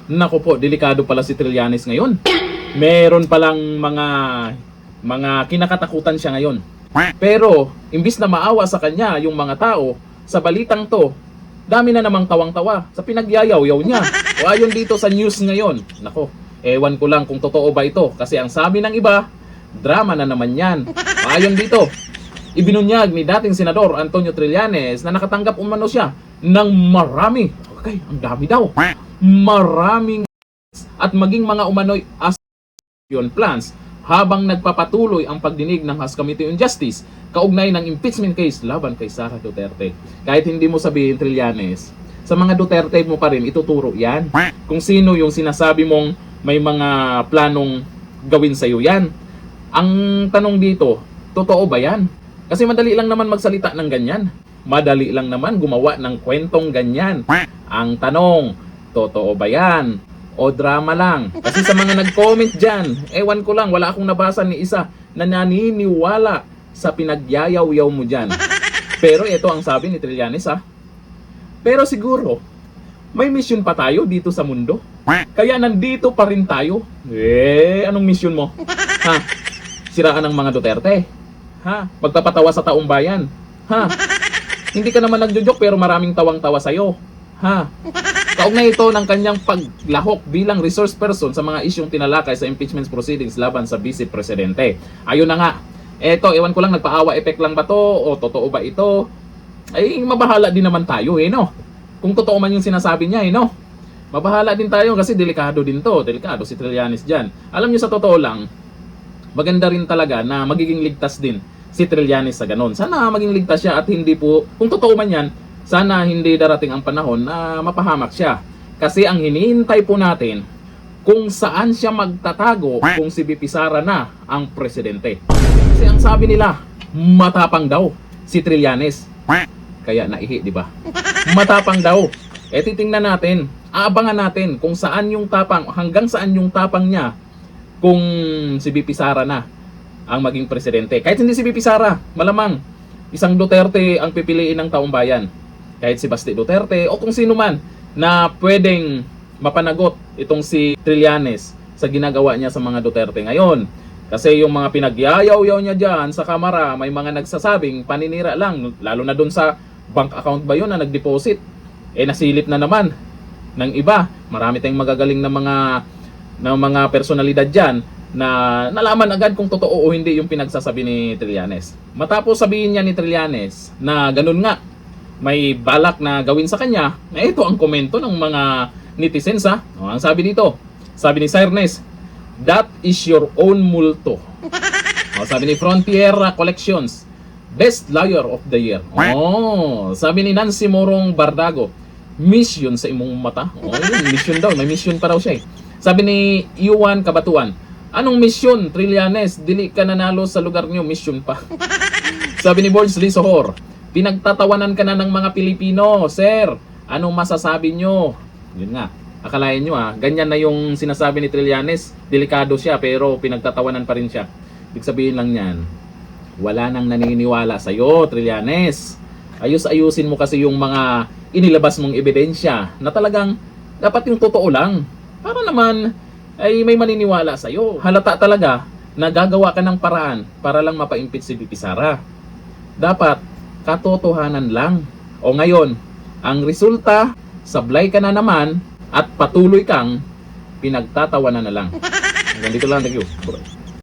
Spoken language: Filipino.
Naku po, delikado pala si Trillanes ngayon. Meron palang mga kinakatakutan siya ngayon. Pero, imbis na maawa sa kanya yung mga tao, sa balitang to, dami na namang tawang-tawa sa pinagyayaw-yaw niya. O ayon dito sa news ngayon, nako, ewan ko lang kung totoo ba ito. Kasi ang sabi ng iba, drama na naman yan. O ayon dito, ibinunyag ni dating Senador Antonio Trillanes na nakatanggap umano siya ng marami. Okay, ang dami daw. Maraming at maging mga umano'y action plans habang nagpapatuloy ang pagdinig ng House Committee on Justice kaugnay ng impeachment case laban kay Sara Duterte. Kahit hindi mo sabihin, Trillanes, sa mga Duterte mo pa rin ituturo yan. Kung sino yung sinasabi mong may mga planong gawin sa'yo yan. Ang tanong dito, totoo ba yan? Kasi madali lang naman magsalita ng ganyan. Madali lang naman gumawa ng kwentong ganyan. Ang tanong, totoo ba yan? O drama lang? Kasi sa mga nag-comment dyan, ewan ko lang, wala akong nabasa ni isa na naniniwala sa pinagyayaw-yaw mo dyan. Pero ito ang sabi ni Trillanes ha. Pero siguro, may mission pa tayo dito sa mundo. Kaya nandito pa rin tayo. Anong mission mo? Ha? Siraan ng mga Duterte? Ha? Magpapatawa sa taong bayan? Ha? Hindi ka naman nagjo-joke pero maraming tawang-tawa sa'yo. Ha? Kaugnay ito ng kanyang paglahok bilang resource person sa mga isyong tinalakay sa impeachment proceedings laban sa Vice Presidente. Ayun na nga. Eto, ewan ko lang, nagpaawa effect lang ba to? O totoo ba ito? Ay, mabahala din naman tayo no? Kung totoo man yung sinasabi niya no? Mabahala din tayo kasi delikado din to. Delikado si Trillanes dyan. Alam niyo sa totoo lang, maganda rin talaga na magiging ligtas din si Trillanes sa ganon. Sana maging ligtas siya at hindi po, kung totoo man yan, sana hindi darating ang panahon na mapahamak siya. Kasi ang hinihintay po natin, kung saan siya magtatago kung si VP Sara na ang presidente. Kasi ang sabi nila, matapang daw si Trillanes. Kaya naihi, di ba? Matapang daw. Titingnan natin, aabangan natin kung saan yung tapang, hanggang saan yung tapang niya kung si VP Sara na ang maging presidente. Kahit hindi si VP Sara, malamang isang Duterte ang pipiliin ng taong bayan. Kahit si Basti Duterte o kung sino man na pwedeng mapanagot itong si Trillanes sa ginagawa niya sa mga Duterte ngayon. Kasi yung mga pinagyayaw-yaw niya dyan sa kamera, may mga nagsasabing paninira lang, lalo na dun sa bank account ba yun na nag-deposit. Nasilip na naman ng iba. Marami tayong magagaling na mga personalidad dyan na nalaman agad kung totoo o hindi yung pinagsasabi ni Trillanes. Matapos sabihin niya ni Trillanes na ganun nga, may balak na gawin sa kanya, ito ang komento ng mga netizens ha. Ang sabi dito, sabi ni Cyrnes, that is your own multo. Sabi ni Frontiera Collections, best liar of the year. Sabi ni Nancy Morong Bardago, mission sa imong mata. Yun, mission daw, may mission pa raw siya Sabi ni Yuan Kabatuan, anong mission, Trillanes? Dili ka nanalo sa lugar niyo, mission pa. Sabi ni Borges Lee Sohor, pinagtatawanan ka na ng mga Pilipino, sir. Anong masasabi nyo? Yun nga, akalain nyo ganyan na yung sinasabi ni Trillanes. Delikado siya pero pinagtatawanan pa rin siya. Ibig sabihin lang yan, wala nang naniniwala sa'yo, Trillanes. Ayus-ayusin mo kasi yung mga inilabas mong ebidensya na talagang dapat yung totoo lang. Para naman ay may maniniwala sa'yo. Halata talaga na gagawa ka ng paraan para lang mapa-impeach si VP Sara. Dapat katotohanan lang. O ngayon, ang resulta, sablay ka na naman at patuloy kang pinagtatawanan na lang. Hanggang dito lang, thank you.